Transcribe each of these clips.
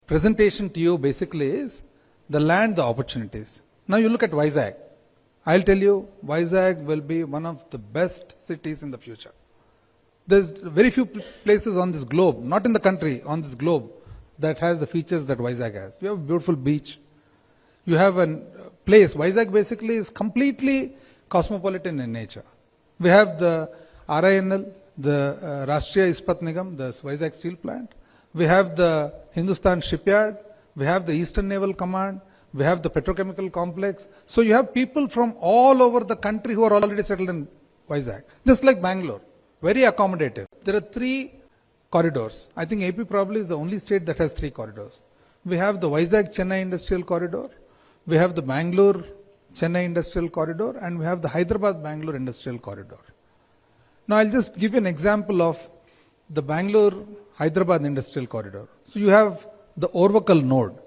presentation to you basically is the land, the opportunities. Now you look at Vizag. I'll tell you, Vizag will be one of the best cities in the future. There's very few places on this globe, not in the country, on this globe, that has the features that Vizag has. You have a beautiful beach. You have a place. Vizag basically is completely cosmopolitan in nature. We have the RINL, the Rashtriya Ispat Nigam, the Vizag Steel Plant. We have the Hindustan Shipyard. We have the Eastern Naval Command. We have the petrochemical complex. So you have people from all over the country who are already settled in Vizag. Just like Bangalore. Very accommodative. There are 3 corridors. I think AP probably is the only state that has 3 corridors. We have the Vizag-Chennai Industrial Corridor. We have the Bangalore-Chennai Industrial Corridor. And we have the Hyderabad-Bangalore Industrial Corridor. Now I'll just give you an example of the Bangalore-Hyderabad Industrial Corridor. So you have the Orvakal node.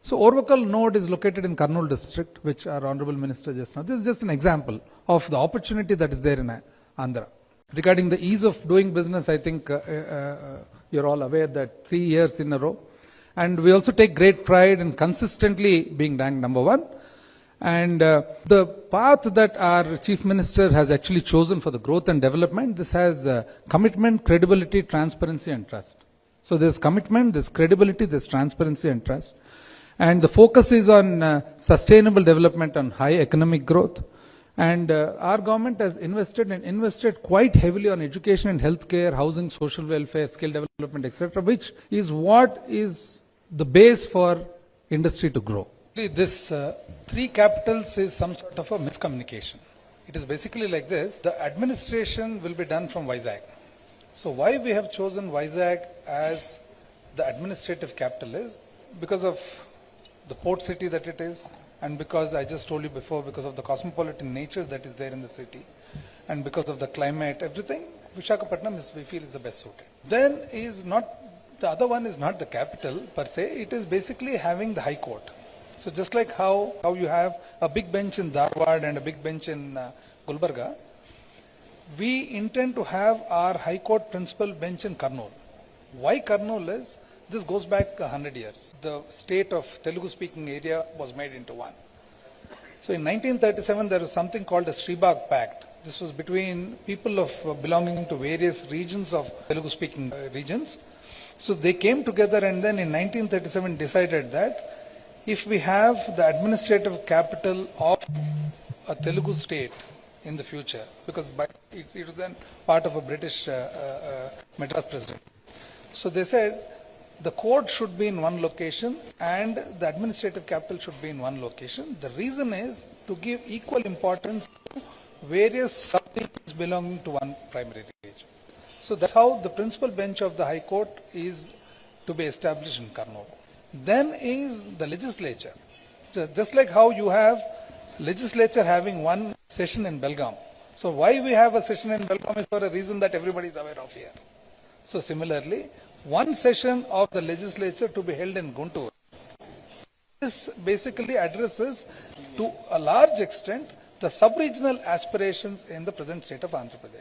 So Orvakal node is located in Kurnool district, which our Honorable Minister just now. This is just an example of the opportunity that is there in Andhra. Regarding the ease of doing business, I think you're all aware that 3 years in a row. And we also take great pride in consistently being ranked number 1. And the path that our Chief Minister has actually chosen for the growth and development, this has commitment, credibility, transparency and trust. So there's commitment, there's credibility, there's transparency and trust. And the focus is on sustainable development and high economic growth. And our government has invested quite heavily on education and healthcare, housing, social welfare, skill development, etc., which is what is the base for industry to grow. This 3 capitals is some sort of a miscommunication. It is basically like this. The administration will be done from Vizag. So why we have chosen Vizag as the administrative capital is because of the port city that it is, and because I just told you before, because of the cosmopolitan nature that is there in the city, and because of the climate, everything, Visakhapatnam we feel is the best suited. Then the other one is not the capital per se, it is basically having the High Court. So just like how you have a big bench in Dharwad and a big bench in Gulbarga, we intend to have our High Court principal bench in Kurnool. Why Kurnool is, this goes back 100 years. The state of Telugu speaking area was made into one. So in 1937 there was something called the Sribag Pact. This was between people of belonging to various regions of Telugu speaking regions. So they came together and then in 1937 decided that if we have the administrative capital of a Telugu state in the future, because it was then part of a British Madras presidency. So they said the court should be in one location and the administrative capital should be in one location. The reason is to give equal importance to various sub-regions belonging to one primary region. So that's how the principal bench of the High Court is to be established in Kurnool. Then is the legislature. So just like how you have legislature having one session in Belgaum. So why we have a session in Belgaum is for a reason that everybody is aware of here. So similarly, one session of the legislature to be held in Guntur. This basically addresses to a large extent the sub-regional aspirations in the present state of Andhra Pradesh.